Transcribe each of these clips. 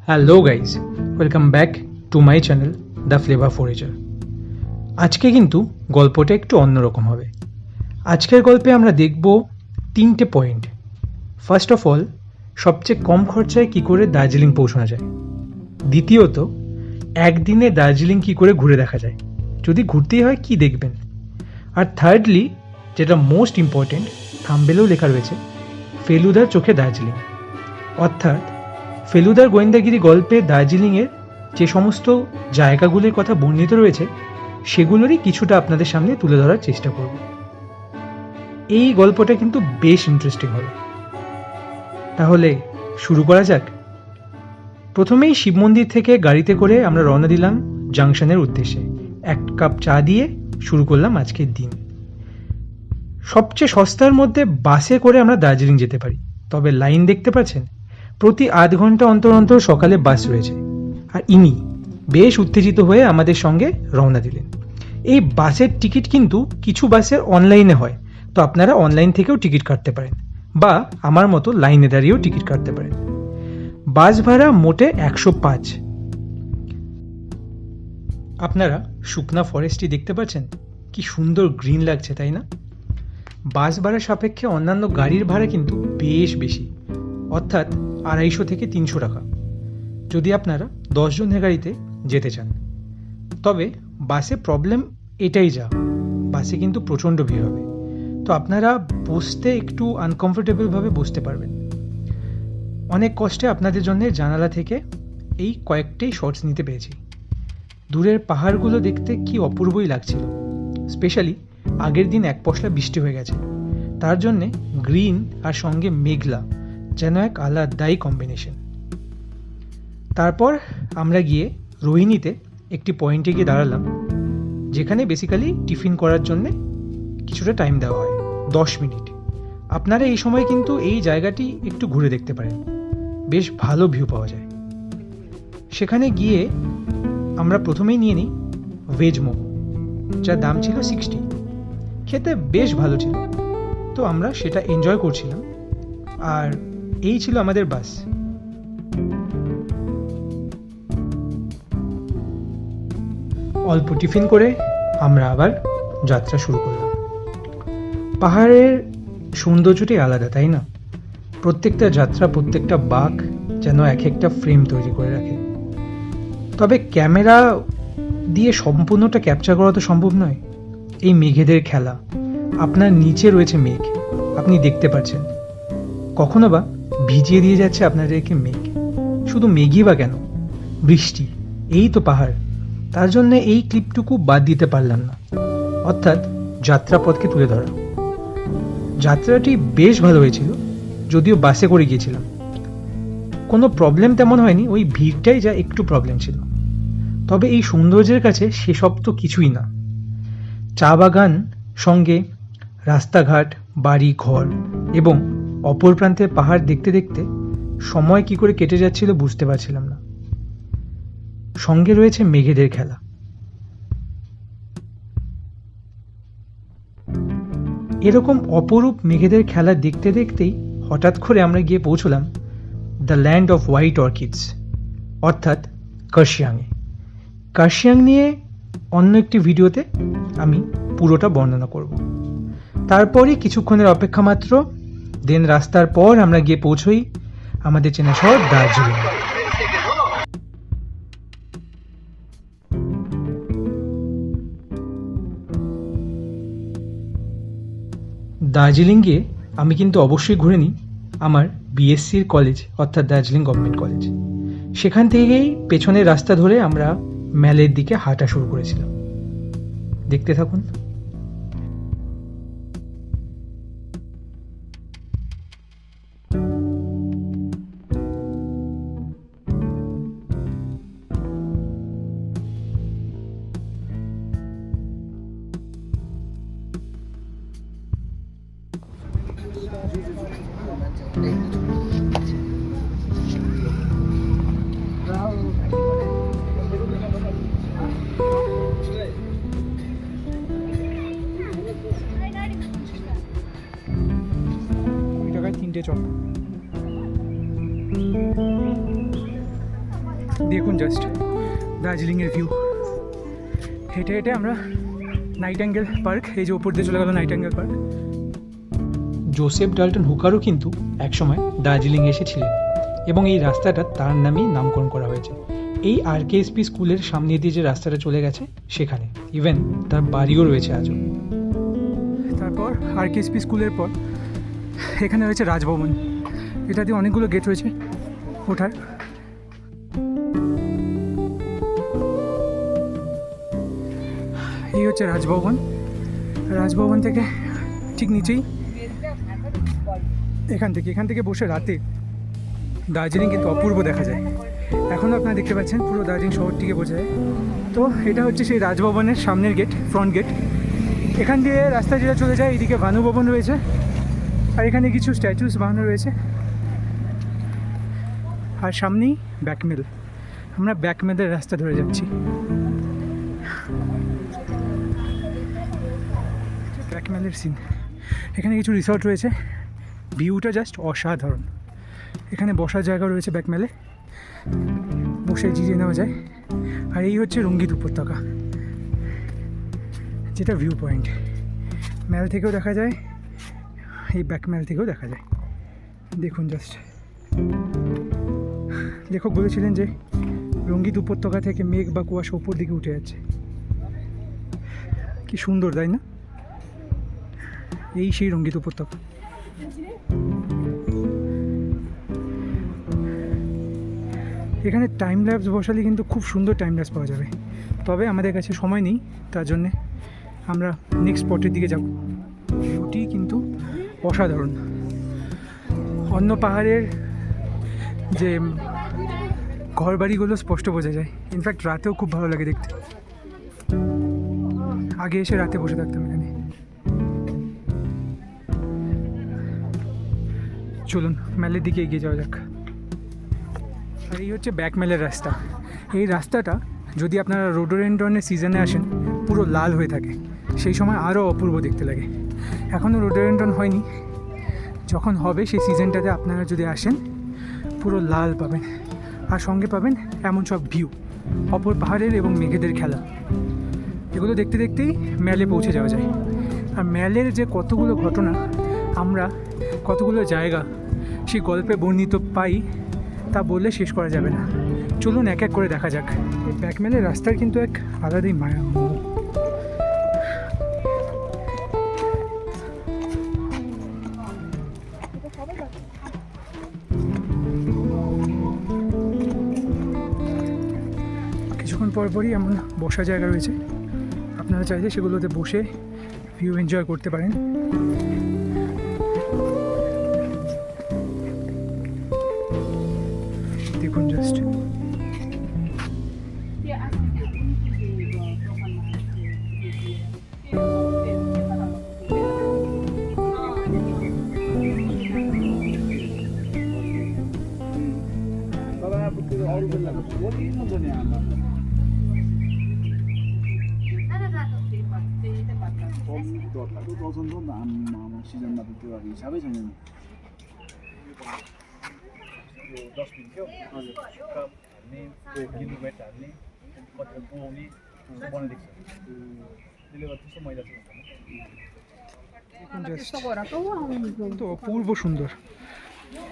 Hello guys, welcome back to my channel the flavour forager. আজকে কিন্তু গল্পটা একটু অন্যরকম হবে। আজকের গল্পে আমরা দেখব 3টে পয়েন্ট। ফার্স্ট অফ অল, সবচেয়ে কম খরচায় কী করে দার্জিলিং পৌঁছানো যায়। দ্বিতীয়ত, একদিনে দার্জিলিং কী করে ঘুরে দেখা যায়, যদি ঘুরতেই হয় কী দেখবেন। আর থার্ডলি, যেটা মোস্ট ইম্পর্টেন্ট, থাম্বনেলেও লেখা রয়েছে, ফেলুদার চোখে দার্জিলিং। অর্থাৎ ফেলুদার গোয়েন্দাগিরি গল্পে দার্জিলিংয়ের যে সমস্ত জায়গাগুলির কথা বর্ণিত রয়েছে সেগুলোরই কিছুটা আপনাদের সামনে তুলে ধরার চেষ্টা করব। এই গল্পটা কিন্তু বেশ ইন্টারেস্টিং হবে। তাহলে শুরু করা যাক। প্রথমেই শিব মন্দির থেকে গাড়িতে করে আমরা রওনা দিলাম জাংশনের উদ্দেশ্যে। 1 কাপ চা দিয়ে শুরু করলাম আজকের দিন। সবচেয়ে সস্তার মধ্যে বাসে করে আমরা দার্জিলিং যেতে পারি, তবে লাইন দেখতে পাচ্ছেন, প্রতি আধ ঘন্টা অন্তর অন্তর সকালে বাস রয়েছে। আর ইনি বেশ উত্তেজিত হয়ে আমাদের সঙ্গে রওনা দিলেন। এই বাসের টিকিট কিন্তু কিছু বাসের অনলাইনে হয়, তো আপনারা অনলাইন থেকেও টিকিট কাটতে পারেন, বা আমার মতো লাইনে দাঁড়িয়েও টিকিট কাটতে পারেন। বাস ভাড়া মোটে 105। আপনারা শুকনা ফরেস্টটি দেখতে পাচ্ছেন, কি সুন্দর গ্রিন লাগছে, তাই না? বাস ভাড়া সাপেক্ষে অন্যান্য গাড়ির ভাড়া কিন্তু বেশ বেশি, অর্থাৎ 250 থেকে 300 টাকা, যদি আপনারা 10 জনের গাড়িতে যেতে চান। তবে বাসে প্রবলেম এটাই যা, বাসে কিন্তু প্রচণ্ড ভিড় হবে, তো আপনারা বসতে একটু আনকমফোর্টেবলভাবে বসতে পারবেন। অনেক কষ্টে আপনাদের জন্য জানালা থেকে এই কয়েকটাই শর্টস নিতে পেরেছি। দূরের পাহাড়গুলো দেখতে কি অপূর্বই লাগছিল। স্পেশালি আগের দিন এক পশলা বৃষ্টি হয়ে গেছে, তার জন্যে গ্রিন আর সঙ্গে মেঘলা যেন এক আলাদাই কম্বিনেশন। তারপর আমরা গিয়ে রোহিণীতে একটি পয়েন্টে গিয়ে দাঁড়ালাম, যেখানে বেসিক্যালি টিফিন করার জন্যে কিছুটা টাইম দেওয়া হয়, 10 মিনিট। আপনারা এই সময় কিন্তু এই জায়গাটি একটু ঘুরে দেখতে পারেন, বেশ ভালো ভিউ পাওয়া যায়। সেখানে গিয়ে আমরা প্রথমেই নিয়ে নিই ভেজ মোমো, যার দাম ছিল 60। খেতে বেশ ভালো ছিল, তো আমরা সেটা এনজয় করছিলাম। আর এই ছিল আমাদের বাস। অল্প টিফিন করে আমরা আবার যাত্রা শুরু করলাম। পাহাড়ের সৌন্দর্যটাই আলাদা, তাই না? প্রত্যেকটা যাত্রা, প্রত্যেকটা বাঁক যেন এক একটা ফ্রেম তৈরি করে রাখে। তবে ক্যামেরা দিয়ে সম্পূর্ণটা ক্যাপচার করা তো সম্ভব নয়। এই মেঘেদের খেলা, আপনার নিচে রয়েছে মেঘ, আপনি দেখতে পাচ্ছেন, কখনো বা ভিজিয়ে দিয়ে যাচ্ছে আপনাদেরকে মেঘ। শুধু মেঘই বা কেন, বৃষ্টি, এই তো পাহাড়। তার জন্য এই ক্লিপটুকু বাদ দিতে পারলাম না, অর্থাৎ যাত্রাপথকে তুলে ধরা। যাত্রাটি বেশ ভালো হয়েছিল, যদিও বাসে করে গিয়েছিলাম। কোনো প্রবলেম তেমন হয়নি, ওই ভিড়টাই যা একটু প্রবলেম ছিল। তবে এই সৌন্দর্যের কাছে সেসব তো কিছুই না। চা বাগান, সঙ্গে রাস্তাঘাট, বাড়ি ঘর এবং অপর প্রান্তের পাহাড় দেখতে দেখতে সময় কি করে কেটে যাচ্ছিল বুঝতে পারছিলাম না। সঙ্গে রয়েছে মেঘেদের খেলা। এরকম অপরূপ মেঘেদের খেলা দেখতে দেখতেই হঠাৎ করে আমরা গিয়ে পৌঁছলাম the land off white orchids, অর্থাৎ কার্শিয়াংয়ে। কার্শিয়াং নিয়ে অন্য একটি ভিডিওতে আমি পুরোটা বর্ণনা করব। তারপরে কিছুক্ষণের অপেক্ষা মাত্র, দেন রাস্তার পর আমরা গিয়ে পৌঁছই আমাদের চেনা শহর দার্জিলিং। দার্জিলিং গিয়ে আমি কিন্তু অবশ্যই ঘুরে নিই আমার বিএসসির কলেজ, অর্থাৎ দার্জিলিং গভর্নমেন্ট কলেজ। সেখান থেকেই পেছনের রাস্তা ধরে আমরা ম্যালের দিকে হাঁটা শুরু করেছিলাম। দেখতে থাকুন। তিনটে চপ। দেখুন জাস্ট দার্জিলিংয়ের ভিউ। হেঁটে হেঁটে আমরা নাইটিঙ্গেল পার্ক, এই যে উপর দিয়ে চলে গেল নাইটিঙ্গেল পার্ক। জোসেফ ডাল্টন হুকারও কিন্তু একসময় দার্জিলিং এসেছিলেন এবং এই রাস্তাটা তার নামেই নামকরণ করা হয়েছে। এই আরকেএসপি স্কুলের সামনে দিয়ে যে রাস্তাটা চলে গেছে সেখানে ইভেন তার বাড়িও রয়েছে আজও। তারপর আরকেএসপি স্কুলের পর এখানে রয়েছে রাজভবন। এটা দিয়ে অনেকগুলো গেট রয়েছে ওঠার। এই হচ্ছে রাজভবন। রাজভবন থেকে ঠিক নিচেই এখান থেকে বসে রাতে দার্জিলিং কিন্তু অপূর্ব দেখা যায়। এখনও আপনারা দেখতে পাচ্ছেন পুরো দার্জিলিং শহরটিকে বোঝা যায়। তো এটা হচ্ছে সেই রাজভবনের সামনের গেট, ফ্রন্ট গেট। এখান দিয়ে রাস্তা যেটা চলে যায়, এইদিকে ভানুভবন রয়েছে আর এখানে কিছু স্ট্যাচুস বানানো রয়েছে। আর সামনেই ব্যাকমেল। আমরা ব্যাকমেলের রাস্তা ধরে যাচ্ছি। ব্যাকমেলের সিন। এখানে কিছু রিসর্ট রয়েছে, ভিউটা জাস্ট অসাধারণ। এখানে বসার জায়গা রয়েছে ব্যাকমেলে, বসে জিরিয়ে নেওয়া যায়। আর এই হচ্ছে রঙ্গিত উপত্যকা, যেটা ভিউ পয়েন্ট। ম্যাল থেকেও দেখা যায়, এই ব্যাকমেল থেকেও দেখা যায়। দেখুন জাস্ট, লেখক বলেছিলেন যে রঙ্গিত উপত্যকা থেকে মেঘ বা কুয়াশা উপর দিকে উঠে যাচ্ছে। কি সুন্দর, তাই না? এই সেই রঙ্গিত উপত্যকা। এখানে টাইম ল্যাপস বসালে কিন্তু খুব সুন্দর টাইম ল্যাপস পাওয়া যাবে, তবে আমাদের কাছে সময় নেই, তার জন্যে আমরা নেক্সট স্পটের দিকে যাব। ভিউটি কিন্তু অসাধারণ। অন্য পাহাড়ের যে ঘরবাড়িগুলো স্পষ্ট বোঝা যায়। ইনফ্যাক্ট রাতেও খুব ভালো লাগে দেখতে। আগে এসে রাতে বসে থাকতাম এখানে। চলুন ম্যালের দিকে এগিয়ে যাওয়া যাক। আর এই হচ্ছে ব্যাকমেলের রাস্তা। এই রাস্তাটা যদি আপনারা রোডোডেনড্রনের সিজনে আসেন, পুরো লাল হয়ে থাকে। সেই সময় আরও অপূর্ব দেখতে লাগে। এখনও রোডোডেনড্রন হয়নি, যখন হবে সেই সিজনটাতে আপনারা যদি আসেন, পুরো লাল পাবেন। আর সঙ্গে পাবেন এমন সব ভিউ, অপর পাহাড়ের এবং মেঘেদের খেলা। এগুলো দেখতে দেখতেই ম্যালে পৌঁছে যাওয়া যায়। আর ম্যালের যে কতগুলো ঘটনা, আমরা কতগুলো জায়গা সেই গল্পে বর্ণিত পাই, তা বললে শেষ করা যাবে না। চলুন এক এক করে দেখা যাক। এই ব্যাকমেলের রাস্তার কিন্তু এক আলাদাই মায়া। কিছুক্ষণ পরপরই এমন বসার জায়গা রয়েছে, আপনারা চাইলে সেগুলোতে বসে ভিউ এনজয় করতে পারেন। দেখুন just, 시즌마다 들어가기 샵에 저는 10 minutes ni kilometer ni kota puong ni semua nak diksa dilihat tu semua dah তো অপূর্ব সুন্দর।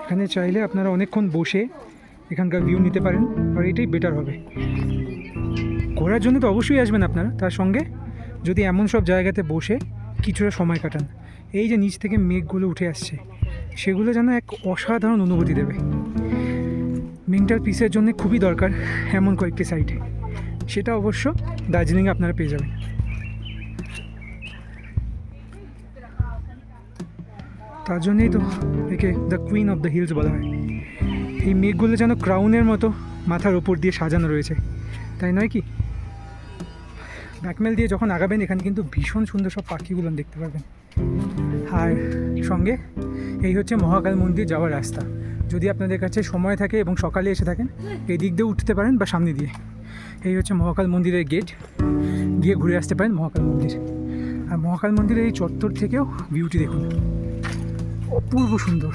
এখানে চাইলে আপনারা অনেকক্ষণ বসে এখানকার ভিউ নিতে পারেন, আর এটাই বেটার হবে। ঘোরার জন্য তো অবশ্যই আসবেন আপনারা, তার সঙ্গে যদি এমন সব জায়গাতে বসে কিছুটা সময় কাটান, এই যে নিচ থেকে মেঘগুলো উঠে আসছে, সেগুলো যেন এক অসাধারণ অনুভূতি দেবে। মেন্টাল পিসের জন্য খুবই দরকার এমন কয়েকটি সাইটে, সেটা অবশ্য দার্জিলিংয়ে আপনারা পেয়ে যাবেন। তার জন্যই তো একে the queen of the hills বলা হয়। এই মেঘগুলো যেন ক্রাউনের মতো মাথার ওপর দিয়ে সাজানো রয়েছে, তাই নয় কি? ব্যাকমেল দিয়ে যখন আগাবেন, এখানে কিন্তু ভীষণ সুন্দর সব পাখিগুলো দেখতে পাবেন। আর সঙ্গে এই হচ্ছে মহাকাল মন্দির যাওয়ার রাস্তা। যদি আপনাদের কাছে সময় থাকে এবং সকালে এসে থাকেন, এই দিক দিয়ে উঠতে পারেন বা সামনে দিয়ে। এই হচ্ছে মহাকাল মন্দিরের গেট, গিয়ে ঘুরে আসতে পারেন মহাকাল মন্দির। আর মহাকাল মন্দিরের এই চত্বর থেকেও ভিউটি দেখুন, অপূর্ব সুন্দর।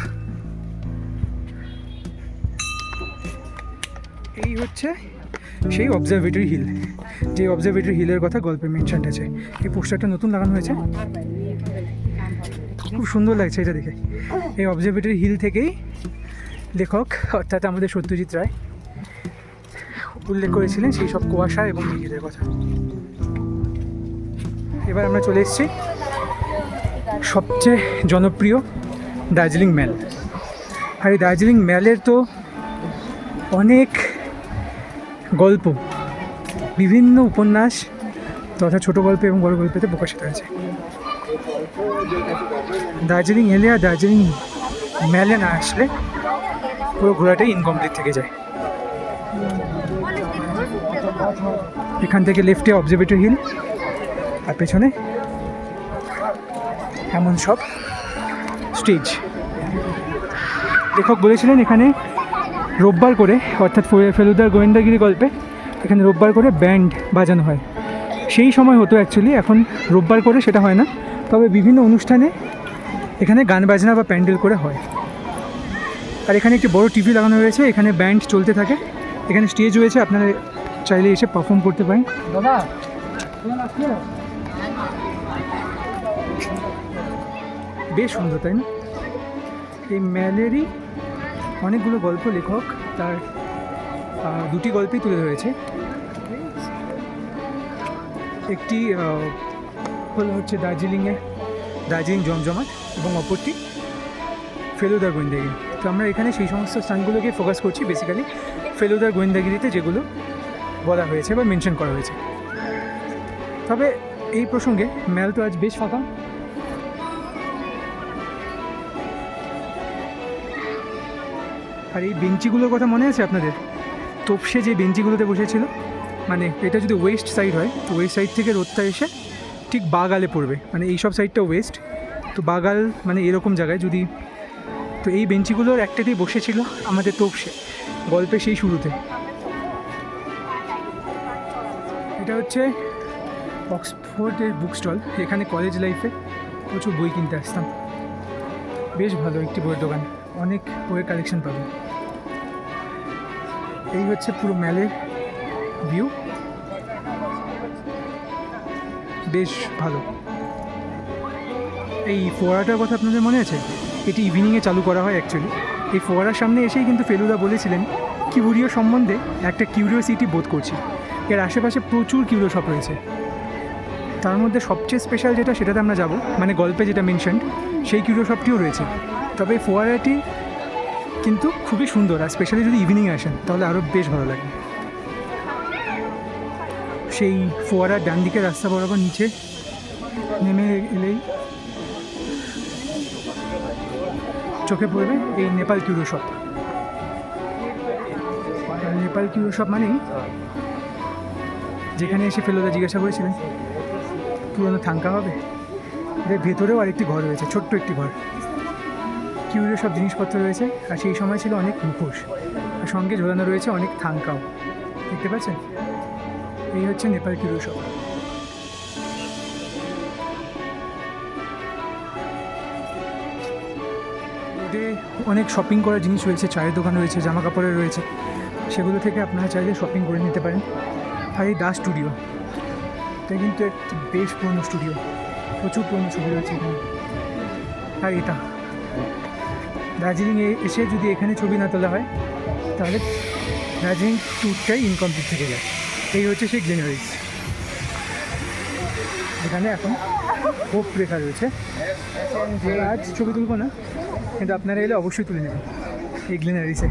এই হচ্ছে সেই অবজারভেটরি হিল, যে অবজারভেটরি হিলের কথা গল্পে মেনশনড আছে। এই পোস্টারটা নতুন লাগানো হয়েছে, খুব সুন্দর লাগছে এটা দেখে। এই অবজারভেটরি হিল থেকেই লেখক অর্থাৎ আমাদের সত্যজিৎ রায় উল্লেখ করেছিলেন সেই সব কুয়াশা এবং হিলের কথা। এবার আমরা চলে এসেছি সবচেয়ে জনপ্রিয় দার্জিলিং ম্যাল। আর এই দার্জিলিং ম্যালের তো অনেক গল্প, বিভিন্ন উপন্যাস তথা ছোটো গল্প এবং বড় গল্পেতে প্রকাশিত হয়েছে। দার্জিলিং এলে আর দার্জিলিং ম্যালে না আসলে পুরো ঘোরাটাই ইনকমপ্লিট থেকে যায়। এখান থেকে লেফটে অবজারভেটরি হিল, আর পেছনে এমন সব স্টেজ। লেখক বলেছিলেন এখানে রোববার করে, অর্থাৎ ফেলুদার গোয়েন্দাগিরি গল্পে এখানে রোববার করে ব্যান্ড বাজানো হয়। সেই সময় হতো অ্যাকচুয়ালি, এখন রোববার করে সেটা হয় না, তবে বিভিন্ন অনুষ্ঠানে এখানে গান বাজনা বা প্যান্ডেল করে হয়। আর এখানে একটি বড় টিভি লাগানো রয়েছে, এখানে ব্যান্ড চলতে থাকে, এখানে স্টেজ রয়েছে, আপনারা চাইলে এসে পারফর্ম করতে পারেন। দাদা বেশ সুন্দর, তাই না? এই ম্যালেরই অনেকগুলো গল্প লেখক তার দুটি গল্পেই তুলে ধরেছে। একটি হচ্ছে দার্জিলিং জমজমাট এবং অপরটি ফেলুদার গোয়েন্দাগিরি। তো আমরা এখানে সেই সমস্ত স্থানগুলোকে ফোকাস করছি, বেসিক্যালি ফেলুদার গোয়েন্দাগিরিতে যেগুলো বলা হয়েছে বা মেনশন করা হয়েছে। তবে এই প্রসঙ্গে ম্যাল তো আজ বেশ ফাঁকা। আর এই বেঞ্চিগুলোর কথা মনে আছে আপনাদের? তোপসে যে বেঞ্চিগুলোতে বসেছিল, মানে এটা যদি ওয়েস্ট সাইড হয় তো ওয়েস্ট সাইড থেকে রোদটা এসে ঠিক বাগালে পড়বে, মানে এই সব সাইডটা ওয়েস্ট, তো বাগাল মানে এরকম জায়গায় যদি, তো এই বেঞ্চিগুলোর একটাতেই বসেছিল আমাদের তোপসে গল্পে সেই শুরুতে। এটা হচ্ছে অক্সফোর্ডের বুক স্টল, এখানে কলেজ লাইফে প্রচুর বই কিনতে আসতাম। বেশ ভালো একটি বইয়ের দোকান, অনেক বইয়ের কালেকশন পাবেন। এই হচ্ছে পুরো ম্যালের ভিউ, বেশ ভালো। এই ফোয়ারাটার কথা আপনাদের মনে আছে? এটি ইভিনিংয়ে চালু করা হয় অ্যাকচুয়ালি। এই ফোয়ারার সামনে এসেই কিন্তু ফেলুদা বলেছিলেন কিউরিও সম্বন্ধে একটা কিউরিওসিটি বোধ করছি। এর আশেপাশে প্রচুর কিউরিও শপ রয়েছে, তার মধ্যে সবচেয়ে স্পেশাল যেটা সেটাতে আমরা যাব, মানে গল্পে যেটা মেনশন সেই কিউরিও শপটিও রয়েছে। তবে এই ফোয়ারাটি কিন্তু খুবই সুন্দর, আর স্পেশালি যদি ইভিনিংয়ে আসেন তাহলে আরও বেশ ভালো লাগে। সেই ফোয়ারার ডান দিকে রাস্তা বরাবর নিচে নেমে এলেই চোখে পড়বে এই নেপাল কিউরিও শপ। আর নেপাল কিউরিও শপ মানেই যেখানে এসে ফেলুদা জিজ্ঞাসা করেছিলেন পুরোনো থাঙ্কা হবে, এর ভেতরেও আরেকটি ঘর রয়েছে, ছোট্ট একটি ঘর, কিউরিও সব জিনিসপত্র রয়েছে। আর সেই সময় ছিল অনেক মুখোশ, আর সঙ্গে ঝোলানো রয়েছে অনেক থাঙ্কাও, দেখতে পাচ্ছেন? এই হচ্ছে নেপাল কিউরিও শপ। রোডে অনেক শপিং করার জিনিস রয়েছে, চায়ের দোকান রয়েছে, জামা কাপড়ের রয়েছে, সেগুলো থেকে আপনারা চাইলে শপিং করে নিতে পারেন। আর এই দাস স্টুডিও, এটা কিন্তু একটি বেশ পুরনো স্টুডিও, প্রচুর পুরনো ছবি রয়েছে এখানে। আর এটা দার্জিলিংয়ে এসে যদি এখানে ছবি না তোলা হয় তাহলে দার্জিলিং ট্যুরটাই ইনকমপ্লিট থেকে যায়। এই হচ্ছে সেই গ্লিনারিজ, এখানে এখন হোপ রেখা রয়েছে। আজ ছবি তুলব না, কিন্তু আপনারা এলে অবশ্যই তুলে নেবেন এই গ্লিনারিসে।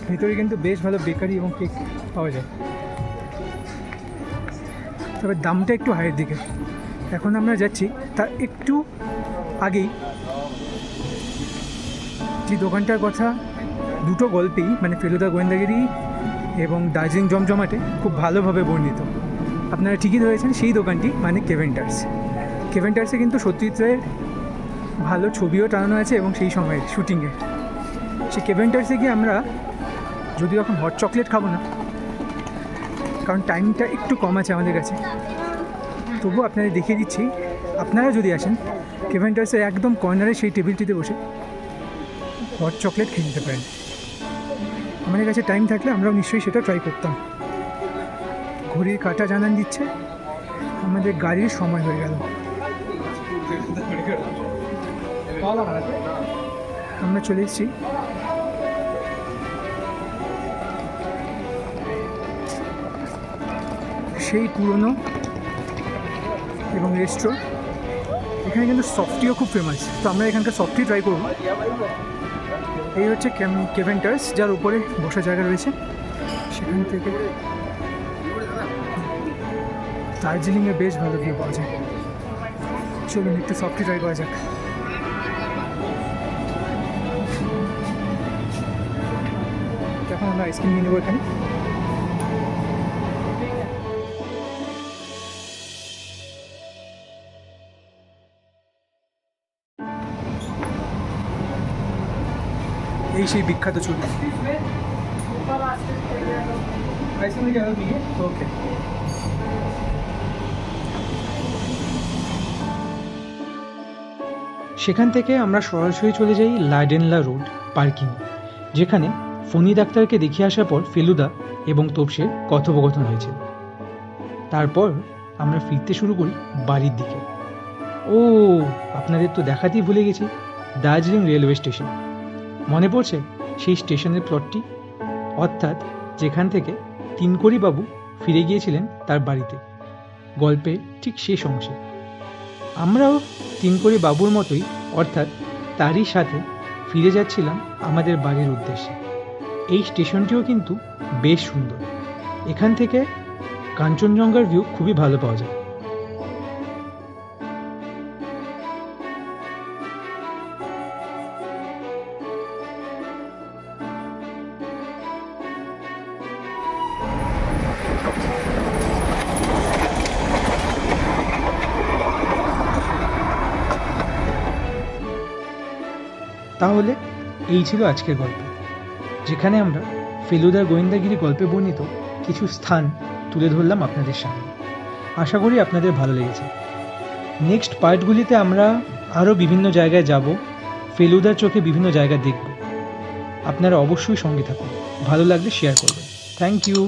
ভিতরে কিন্তু বেশ ভালো বেকারি এবং কেক পাওয়া যায়, তবে দামটা একটু হাইয়ের দিকে। এখন আমরা যাচ্ছি তার একটু আগেই যে দোকানটার কথা দুটো গল্পেই, মানে ফেলুদা গোয়েন্দাগিরি এবং দার্জিলিং জমজমাটে খুব ভালোভাবে বর্ণিত, আপনারা ঠিকই ধরেছেন, সেই দোকানটি মানে কেভেন্টার্স। কেভেন্টার্সে কিন্তু সত্যজিৎ রায়ের ভালো ছবিও টানানো আছে এবং সেই সময়ের শুটিংয়ে। সেই কেভেন্টার্সে গিয়ে আমরা যদিও এখন হট চকলেট খাবো না, কারণ টাইমটা একটু কম আছে আমাদের কাছে, তবুও আপনাদের দেখিয়ে দিচ্ছি, আপনারা যদি আসেন কেভেন্টার্সের একদম কর্নারে সেই টেবিলটিতে বসে হট চকলেট খেয়ে নিতে পারেন। আমাদের কাছে টাইম থাকলে আমরাও নিশ্চয়ই সেটা ট্রাই করতাম। ঘড়ির কাঁটা জানান দিচ্ছে আমাদের গাড়ির সময় হয়ে গেল। আমরা চলে এসেছি সেই পুরনো এবং রেস্ট্রো। এখানে কিন্তু সফটিও খুব ফেমাস, তো আমরা এখানকার সফটি ট্রাই করব। এই হচ্ছে কেভেন্টার্স, যার উপরে বসার জায়গা রয়েছে। সেখান থেকে দার্জিলিংয়ে বেশ ভালো ভিউ পাওয়া যায়। চলুন একটু সফটি ট্রাই করা যাক। এখন আমরা আইসক্রিম নিয়ে নেবো এখানে। এই সেই বিখ্যাত চুল। ওকে, সেখান থেকে আমরা সরাসরি চলে যাই লাডেনলা রোড পার্কিং, যেখানে ফণি ডাক্তারকে দেখিয়ে আসার পর ফেলুদা এবং তোপসের কথোপকথন হয়েছিল। তারপর আমরা ফিরতে শুরু করি বাড়ির দিকে। ও, আপনাদের তো দেখাতেই ভুলে গেছি, দার্জিলিং রেলওয়ে স্টেশন মনে পড়ছে? সেই স্টেশনের প্লটটি, অর্থাৎ যেখান থেকে তিনকড়ি বাবু ফিরে গিয়েছিলেন তার বাড়িতে, গল্পের ঠিক শেষ অংশে। আমরাও তিনকড়ি বাবুর মতোই, অর্থাৎ তারই সাথে ফিরে যাচ্ছিলাম আমাদের বাড়ির উদ্দেশ্যে। এই স্টেশনটিও কিন্তু বেশ সুন্দর। এখান থেকে কাঞ্চনজঙ্ঘার ভিউ খুবই ভালো পাওয়া যায়। তাহলে এই ছিল আজকের গল্প, যেখানে আমরা ফেলুদার গোয়েন্দাগিরি গল্পে বর্ণিত কিছু স্থান তুলে ধরলাম আপনাদের সামনে। আশা করি আপনাদের ভালো লেগেছে। নেক্সট পার্টগুলিতে আমরা আরও বিভিন্ন জায়গায় যাব, ফেলুদার চোখে বিভিন্ন জায়গা দেখব। আপনারা অবশ্যই সঙ্গে থাকুন, ভালো লাগলে শেয়ার করবেন। Thank you.